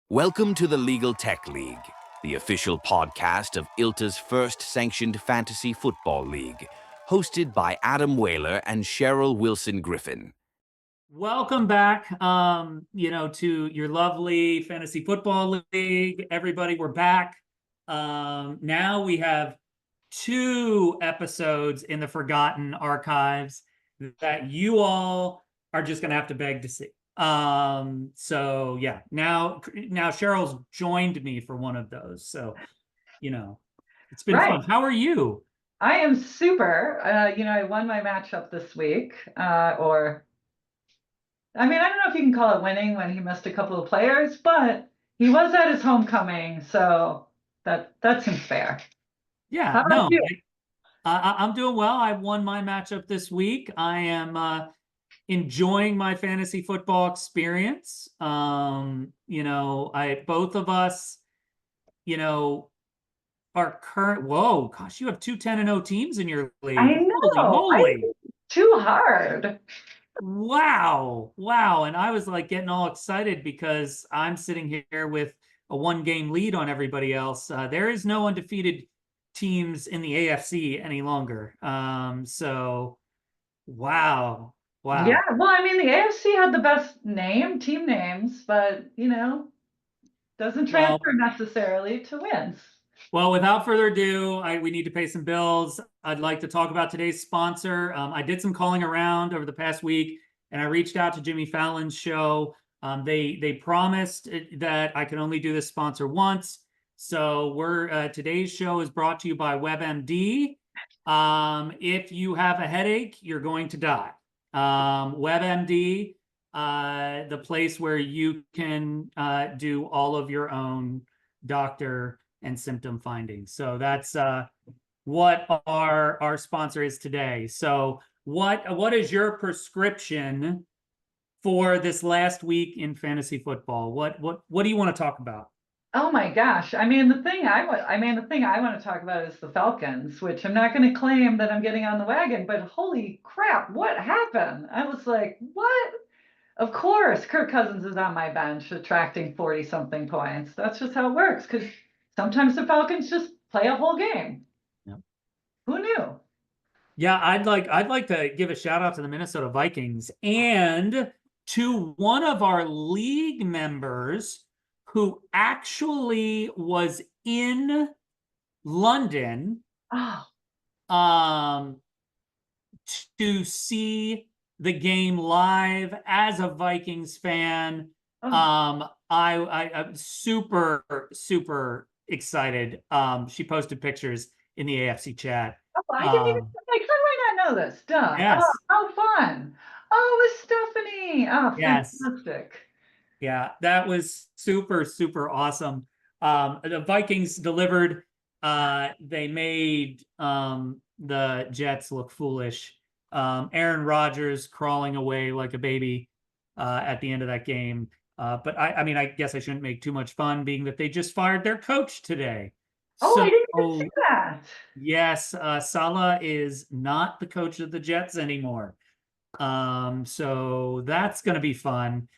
Welcome to the Legal Tech League, the official podcast of ILTA's first sanctioned fantasy football league, hosted by Adam Whaler and Cheryl Wilson Griffin. Welcome back, to your lovely fantasy football league. Everybody, we're back. Now we have 2 episodes in the forgotten archives that you all are just going to have to beg to see. So yeah, now Cheryl's joined me for one of those. So, it's been fun. How are you? I am super. I won my matchup this week, I don't know if you can call it winning when he missed a couple of players, but he was at his homecoming, so that seems fair. Yeah, How about you? I'm doing well. I won my matchup this week. I am enjoying my fantasy football experience. Both of us, are current. Whoa, gosh, you have 2 10-0 teams in your league. I know. Holy moly. Too hard. Wow. And I was like getting all excited because I'm sitting here with a 1-game lead on everybody else. There is no undefeated teams in the AFC any longer. So wow. Yeah, well, the AFC had the best team names, but doesn't transfer necessarily to wins. Well, without further ado, we need to pay some bills. I'd like to talk about today's sponsor. I did some calling around over the past week, and I reached out to Jimmy Fallon's show. They promised that I could only do this sponsor once. So today's show is brought to you by WebMD. If you have a headache, you're going to die. WebMD, the place where you can do all of your own doctor and symptom findings. So that's what our sponsor is today. So what is your prescription for this last week in fantasy football? What do you want to talk about? Oh my gosh. The thing I want to talk about is the Falcons, which I'm not going to claim that I'm getting on the wagon, but holy crap, what happened? I was like, what? Of course, Kirk Cousins is on my bench attracting 40-something points. That's just how it works, because sometimes the Falcons just play a whole game. Yep. Who knew? Yeah, I'd like to give a shout out to the Minnesota Vikings and to one of our league members who actually was in London to see the game live as a Vikings fan. I'm super excited. She posted pictures in the AFC chat. I didn't even how do I not know this? Duh. Yes. Oh, how fun. Oh, it's Stephanie. Oh, yes. Fantastic. Yeah, that was super awesome. The Vikings delivered. They made the Jets look foolish. Aaron Rodgers crawling away like a baby at the end of that game. But I guess I shouldn't make too much fun, being that they just fired their coach today. I didn't even see that. Yes, Saleh is not the coach of the Jets anymore. So that's going to be fun.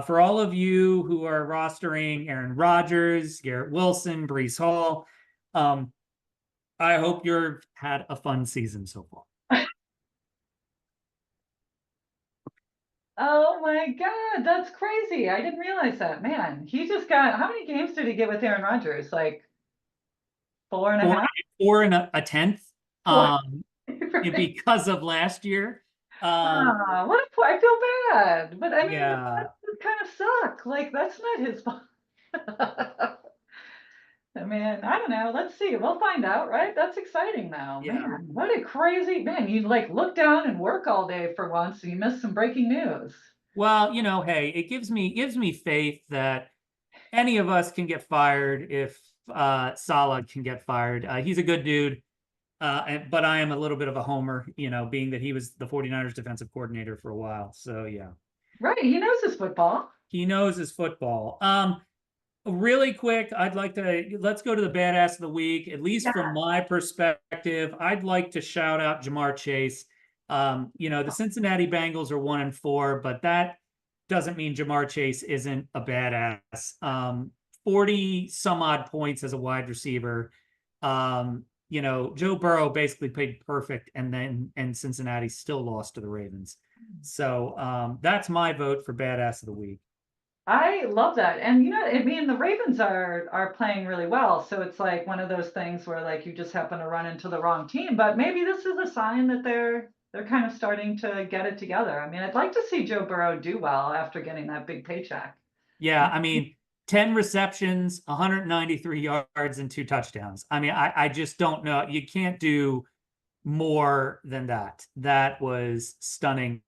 For all of you who are rostering Aaron Rodgers, Garrett Wilson, Breece Hall, I hope you've had a fun season so far. Oh my God, that's crazy. I didn't realize that. Man, he just got, how many games did he get with Aaron Rodgers? Like 4.5? 4 and a tenth. Because of last year. I feel bad. But yeah. that kind of suck. Like, that's not his fault. I don't know. Let's see. We'll find out, right? That's exciting now. Yeah. Man, what a crazy man. You look down and work all day for once and you miss some breaking news. Well, hey, it gives me faith that any of us can get fired if Saleh can get fired. He's a good dude. But I am a little bit of a homer, being that he was the 49ers defensive coordinator for a while. So yeah. Right. He knows his football. Really quick, let's go to the badass of the week. At least from my perspective, I'd like to shout out Jamar Chase. The Cincinnati Bengals are 1-4, but that doesn't mean Jamar Chase isn't a badass. 40 some odd points as a wide receiver. Joe Burrow basically played perfect, and Cincinnati still lost to the Ravens. So that's my vote for badass of the week. I love that. And I mean, the Ravens are playing really well. So it's like one of those things where like you just happen to run into the wrong team, but maybe this is a sign that they're kind of starting to get it together. I mean, I'd like to see Joe Burrow do well after getting that big paycheck. Yeah, I mean, 10 receptions, 193 yards, and 2 touchdowns. I mean, I just don't know. You can't do more than that. That was stunning.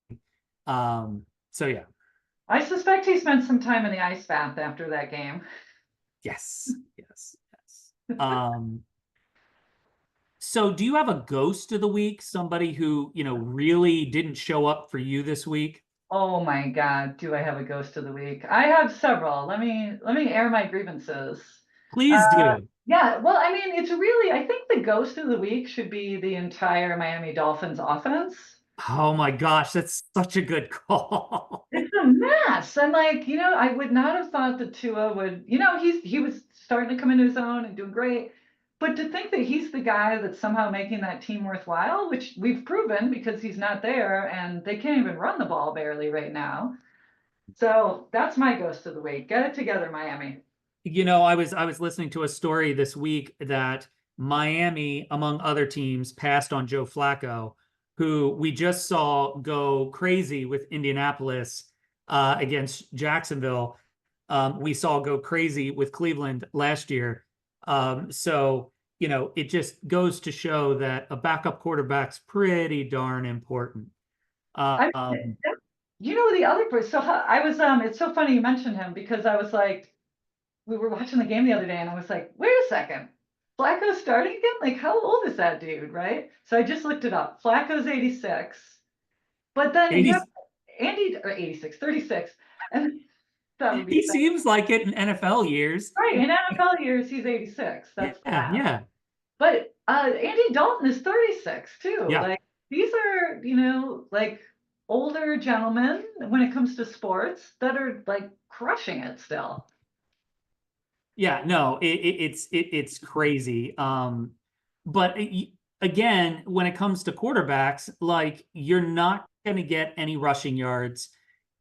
So yeah. I suspect he spent some time in the ice bath after that game. Yes. So do you have a ghost of the week? Somebody who, really didn't show up for you this week? Oh my God, do I have a ghost of the week? I have several. Let me air my grievances. Please do. Yeah, well, I mean, it's really, I think the ghost of the week should be the entire Miami Dolphins offense. Oh my gosh, that's such a good call. It's a mess. I'm like, I would not have thought that Tua would, he was starting to come into his own and doing great. But to think that he's the guy that's somehow making that team worthwhile, which we've proven because he's not there and they can't even run the ball barely right now. So that's my ghost of the week. Get it together, Miami. I was listening to a story this week that Miami, among other teams, passed on Joe Flacco, who we just saw go crazy with Indianapolis against Jacksonville. We saw go crazy with Cleveland last year. So it just goes to show that a backup quarterback's pretty darn important. The other person. So I was. It's so funny you mentioned him because I was like, we were watching the game the other day, and I was like, wait a second, Flacco's starting again? Like, how old is that dude, right? So I just looked it up. Flacco's 86, but then 80, you have Andy or 86, 36, and that would be he seems like it in NFL years. right. In NFL years, he's 86. That's yeah. But Andy Dalton is 36 too. Yeah. Like these are, like older gentlemen when it comes to sports that are like crushing it still. Yeah, no, it's crazy. But again, when it comes to quarterbacks, like you're not going to get any rushing yards.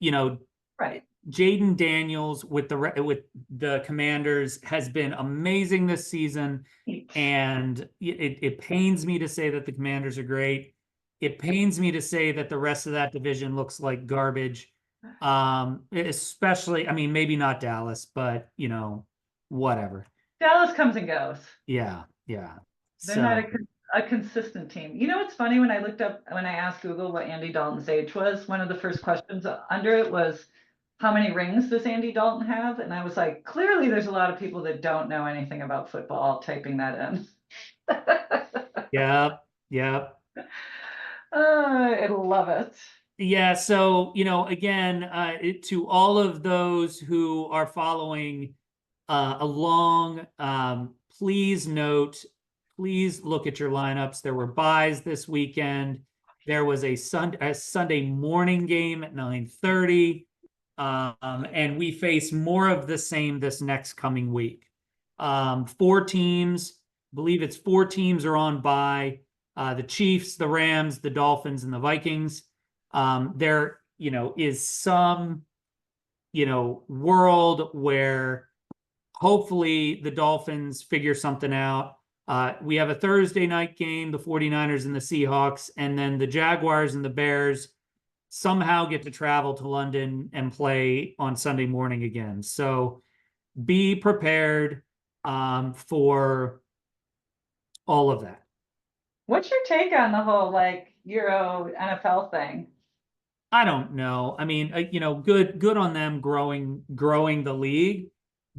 Right. Jaden Daniels with the Commanders has been amazing this season, and it pains me to say that the Commanders are great. It pains me to say that the rest of that division looks like garbage. Especially, I mean, maybe not Dallas, but whatever. Dallas comes and goes. Yeah. They're not a consistent team. What's funny? When I asked Google what Andy Dalton's age was, one of the first questions under it was, how many rings does Andy Dalton have? And I was like, clearly there's a lot of people that don't know anything about football typing that in. Yep. I love it. Yeah, so again, to all of those who are following along, please look at your lineups. There were buys this weekend. There was a Sunday morning game at 9:30, and we face more of the same this next coming week. 4 teams, I believe it's 4 teams are on bye. The Chiefs, the Rams, the Dolphins, and the Vikings. There, is some, world where hopefully the Dolphins figure something out. We have a Thursday night game, the 49ers and the Seahawks, and then the Jaguars and the Bears somehow get to travel to London and play on Sunday morning again. So be prepared for all of that. What's your take on the whole like Euro NFL thing? I don't know. I mean, good on them growing the league,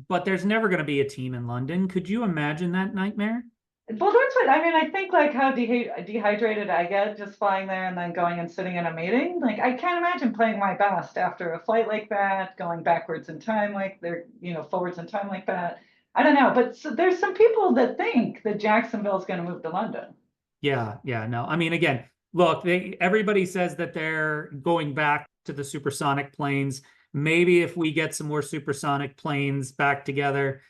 but there's never going to be a team in London. Could you imagine that nightmare? Well, that's what I mean. I think like how dehydrated I get just flying there and then going and sitting in a meeting. Like I can't imagine playing my best after a flight like that, going backwards in time like they're, forwards in time like that. I don't know, but there's some people that think that Jacksonville's going to move to London. Yeah, no. I mean, again, look, everybody says that they're going back to the supersonic planes. maybe if we get some more supersonic planes back together,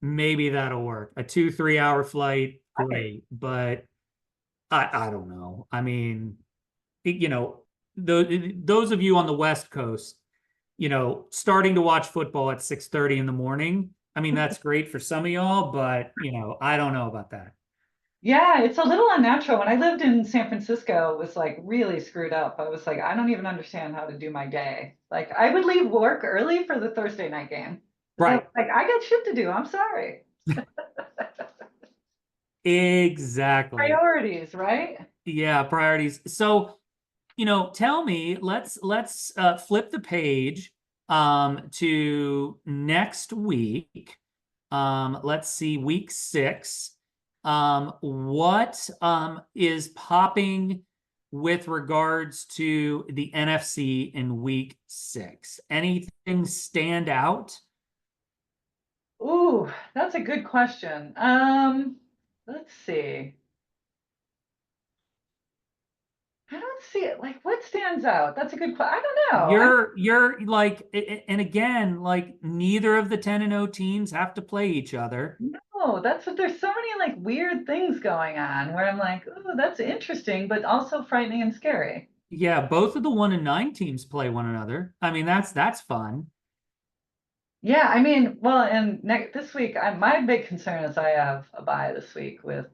maybe that'll work. A 2-3 hour flight, great. But I don't know. I mean, those of you on the West Coast, starting to watch football at 6:30 in the morning. I mean, that's great for some of y'all, but I don't know about that. Yeah, it's a little unnatural. When I lived in San Francisco, it was like really screwed up. I was like, I don't even understand how to do my day. Like I would leave work early for the Thursday night game. I was Right. like, I got shit to do. I'm sorry. Exactly. Priorities, right? Yeah, priorities. So, tell me, let's flip the page to next week. Let's see, week 6. What is popping with regards to the NFC in week 6? Anything stand out? Ooh, that's a good question. Let's see. I don't see it. Like, what stands out? That's a good question. I don't know. You're like, and again, like neither of the 10-0 teams have to play each other. No, that's what there's so many like weird things going on where I'm like, oh, that's interesting, but also frightening and scary. Yeah, both of the 1-9 teams play one another. I mean, that's fun. Yeah, I mean, well, and this week, my big concern is I have a bye this week with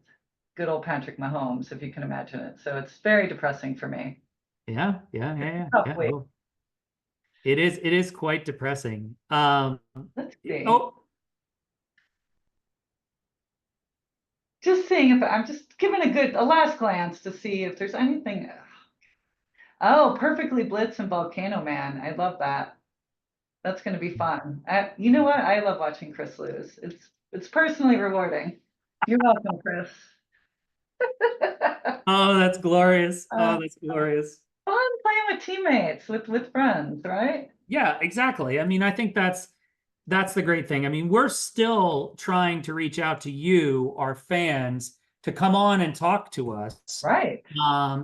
good old Patrick Mahomes, if you can imagine it. So it's very depressing for me. Yeah. Tough week. Oh, it is quite depressing. Let's see. Oh, Just seeing if I'm just giving a last glance to see if there's anything. Oh, Perfectly Blitz and Volcano Man. I love that. That's going to be fun. You know what? I love watching Chris lose. It's personally rewarding. You're welcome, Chris. oh, that's glorious. Uh, Oh, that's glorious. Fun playing with teammates, with friends, right? Yeah, exactly. I mean, I think that's the great thing. I mean, we're still trying to reach out to you, our fans, to come on and talk to us. Right.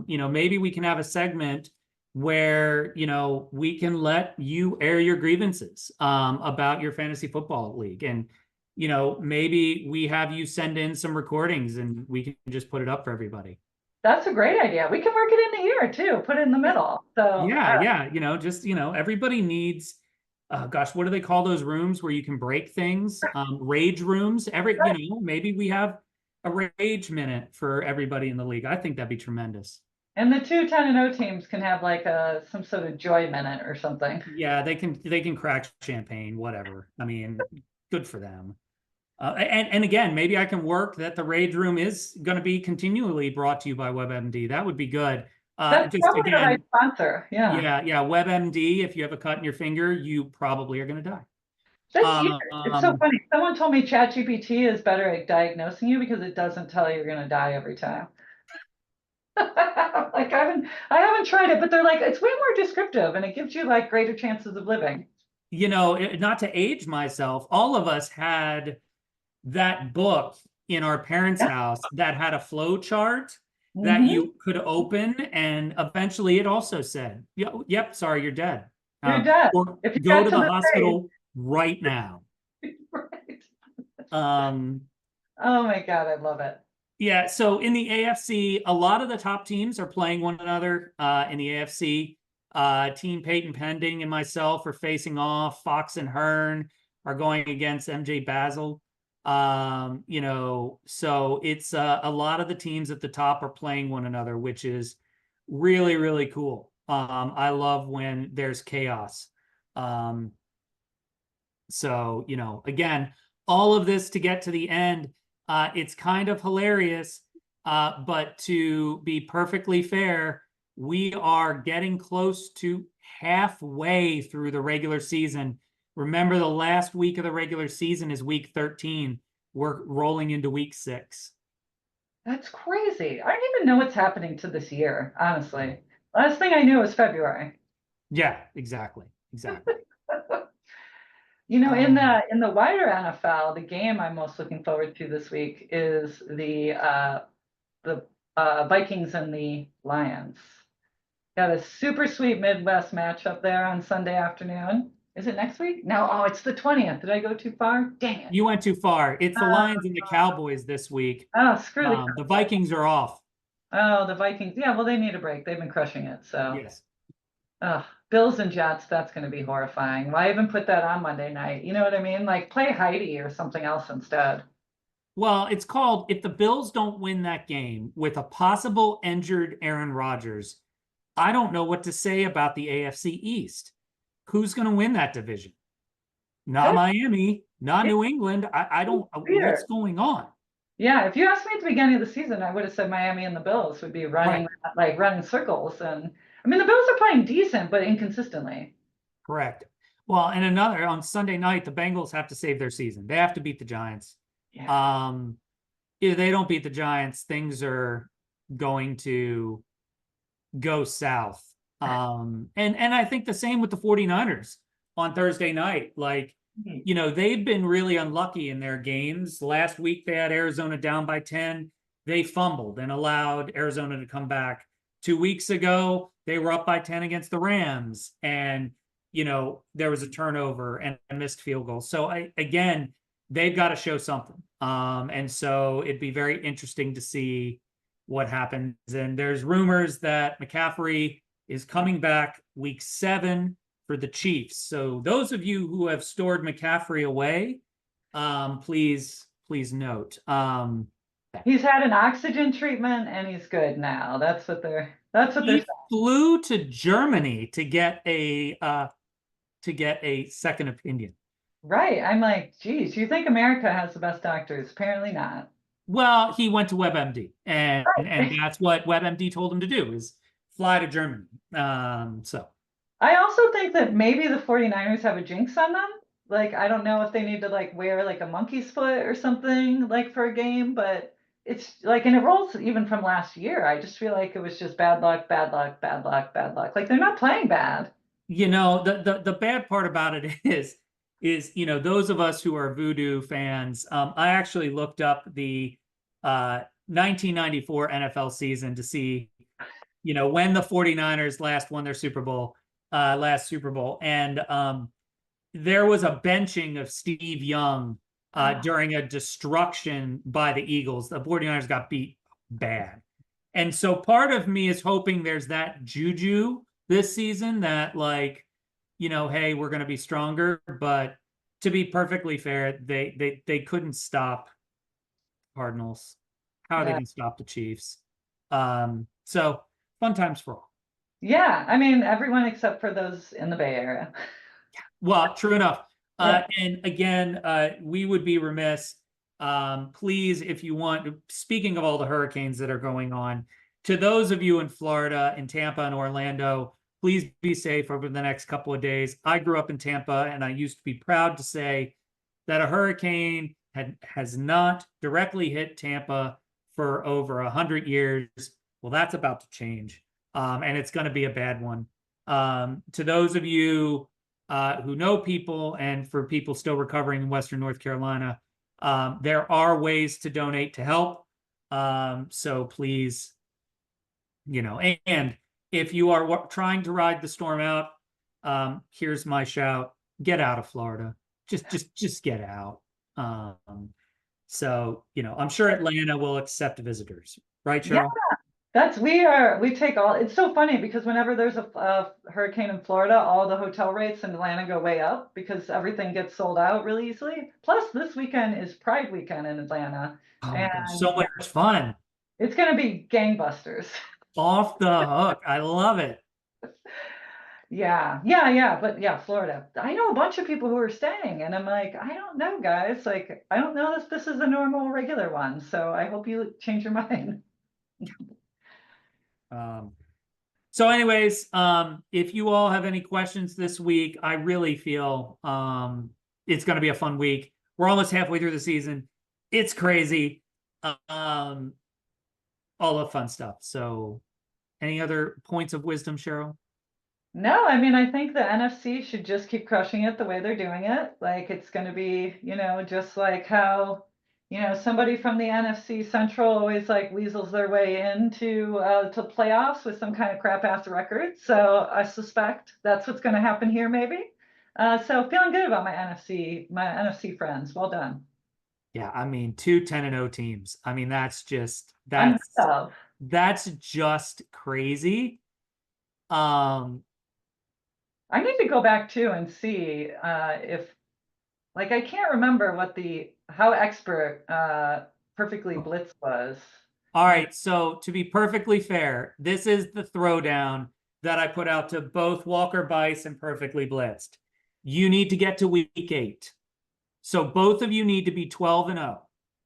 Maybe we can have a segment where, we can let you air your grievances about your fantasy football league. And, maybe we have you send in some recordings and we can just put it up for everybody. That's a great idea. We can work it in the year too, put it in the middle. So Yeah. Just, everybody needs, gosh, what do they call those rooms where you can break things? Rage rooms. Maybe we have a rage minute for everybody in the league. I think that'd be tremendous. and the two 10-0 teams can have like some sort of joy minute or something. Yeah, they can crack champagne, whatever. I mean, good for them. And again, maybe I can work that the Rage Room is going to be continually brought to you by WebMD. That would be good. That's Just probably the right again, sponsor. Yeah. yeah, WebMD. If you have a cut in your finger, you probably are going to die. This year, it's so Um, funny. Someone told me ChatGPT is better at diagnosing you because it doesn't tell you you're going to die every time. Like I haven't tried it, but they're like it's way more descriptive and it gives you like greater chances of living. not to age myself, all of us had that book in our parents' Yeah. house that had a flow chart that Hmm. you could open, and eventually it also said, "Yep, sorry, you're dead," You're dead. or If you go got to to the the face. hospital right now. Right. Um, Oh my God, I love it. yeah, so in the AFC, a lot of the top teams are playing one another. In the AFC, Team Peyton Pending and myself are facing off. Fox and Hearn are going against MJ Basil. So it's a lot of the teams at the top are playing one another, which is really, really cool. I love when there's chaos. So, again, all of this to get to the end, it's kind of hilarious. But to be perfectly fair, we are getting close to halfway through the regular season. Remember, the last week of the regular season is week 13. We're rolling into week 6. That's crazy. I don't even know what's happening to this year, honestly. Last thing I knew was February. Yeah, exactly. You know, in Um, the wider NFL, the game I'm most looking forward to this week is the Vikings and the Lions. Got a super sweet Midwest matchup there on Sunday afternoon. Is it next week? No, oh, it's the 20th. Did I go too far? Dang it. You went too far. It's the Uh, Lions and the Cowboys this week. oh, screw the The Cowboys. Vikings are off. Oh, the Vikings. Yeah, well, they need a break. They've been crushing it. So, Yes. Bills and Jets, that's going to be horrifying. Why even put that on Monday night? You know what I mean? Like play Heidi or something else instead. Well, it's called, if the Bills don't win that game with a possible injured Aaron Rodgers, I don't know what to say about the AFC East. Who's going to win that division? Not That's Miami, not New England. I don't, what's weird. going on? Yeah, if you asked me at the beginning of the season, I would have said Miami and the Bills would be running Right. like running circles. And I mean, the Bills are playing decent, but inconsistently. Correct. Well, and another on Sunday night, the Bengals have to save their season. They have to beat the Giants. Yeah. If they don't beat the Giants, things are going to go south. And I think the same with the 49ers on Thursday night. Like, you know, they've been really unlucky in their games. Last week they had Arizona down by 10. They fumbled and allowed Arizona to come back. 2 weeks ago, they were up by 10 against the Rams, and you know, there was a turnover and a missed field goal. So again, they've got to show something. And so it'd be very interesting to see what happens. And there's rumors that McCaffrey is coming back week 7 for the Chiefs. So those of you who have stored McCaffrey away, please note. He's had an oxygen treatment and he's good now. That's what they're He saying. flew to Germany to get a second opinion. Right. I'm like, geez, you think America has the best doctors? Apparently not. Well, he went to WebMD, and Right. that's what WebMD told him to do, is fly to Germany. So I also think that maybe the 49ers have a jinx on them. Like, I don't know if they need to like wear like a monkey's foot or something like for a game, but it's like, and it rolls even from last year. I just feel like it was just bad luck, bad luck, bad luck, bad luck. Like they're not playing bad. you know, the bad part about it is you know, those of us who are Voodoo fans. I actually looked up the 1994 NFL season to see, you know, when the 49ers last won their last Super Bowl, and there was a benching of Steve Young during a destruction by the Eagles. The 49ers got beat bad. And so part of me is hoping there's that juju this season that, like, you know, hey, we're going to be stronger. But to be perfectly fair, they couldn't stop Cardinals. How are they Yeah. going to stop the Chiefs? So fun times for all. Yeah. I mean, everyone except for those in the Bay Area. Well, true enough. Yeah. And again, we would be remiss. Please, if you want, speaking of all the hurricanes that are going on, to those of you in Florida, in Tampa and Orlando, please be safe over the next couple of days. I grew up in Tampa, and I used to be proud to say that a hurricane has not directly hit Tampa for over 100 years. Well, that's about to change, and it's going to be a bad one. To those of you who know people, and for people still recovering in Western North Carolina, there are ways to donate to help. So please, you know, and if you are trying to ride the storm out, here's my shout: get out of Florida. Just get out. So, you know, I'm sure Atlanta will accept visitors, right, Yeah. Cheryl? We take all, it's so funny because whenever there's a hurricane in Florida, all the hotel rates in Atlanta go way up because everything gets sold out really easily. Plus, this weekend is Pride weekend in Atlanta, Oh my gosh, and so much fun. it's going to be gangbusters. Off the hook. I love it. Yeah. But yeah, Florida. I know a bunch of people who are staying, and I'm like, I don't know, guys. Like, I don't know if this is a normal, regular one. So I hope you change your mind. So anyways, if you all have any questions this week, I really feel it's going to be a fun week. We're almost halfway through the season. It's crazy. All the fun stuff. So any other points of wisdom, Cheryl? No, I mean, I think the NFC should just keep crushing it the way they're doing it. Like it's going to be, just like how you know, somebody from the NFC Central always like weasels their way into to playoffs with some kind of crap ass record. So I suspect that's what's going to happen here, maybe. So feeling good about my NFC friends. Well done. Yeah, I mean, 2 10-0 teams. I mean, that's just Unheard of. that's just crazy. Um, I need to go back too and see if, like, I can't remember how expert Perfectly Blitz was. all right, so to be perfectly fair, this is the throwdown that I put out to both Walker Bice and Perfectly Blitzed. You need to get to week 8. So both of you need to be 12-0.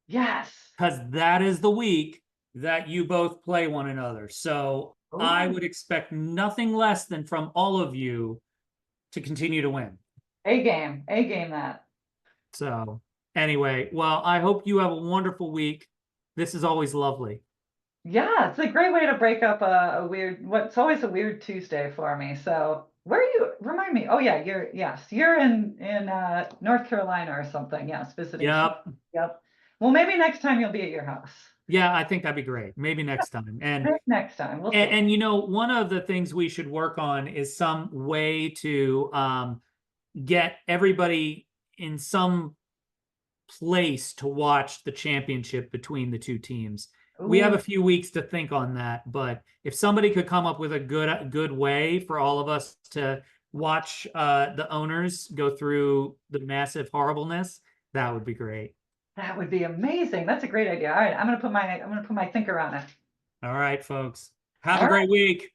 Yes. Because that is the week that you both play one another. So I would expect nothing less than from all of you to continue to win. A game that. So anyway, well, I hope you have a wonderful week. This is always lovely. Yeah, it's a great way to break up what's always a weird Tuesday for me. So where are you? Remind me. Oh yeah, you're in North Carolina or something. Yes, visiting. Yep. Yep. Well, maybe next time you'll be at your house. Yeah, I think that'd be great. Maybe next time. And next time we'll see. And you know, one of the things we should work on is some way to get everybody in some place to watch the championship between the two teams. We have a few weeks to think on that, but if somebody could come up with a good way for all of us to watch the owners go through the massive horribleness, that would be great. That would be amazing. That's a great idea. All right, I'm gonna put my thinker on it. All right, folks. Have a great week.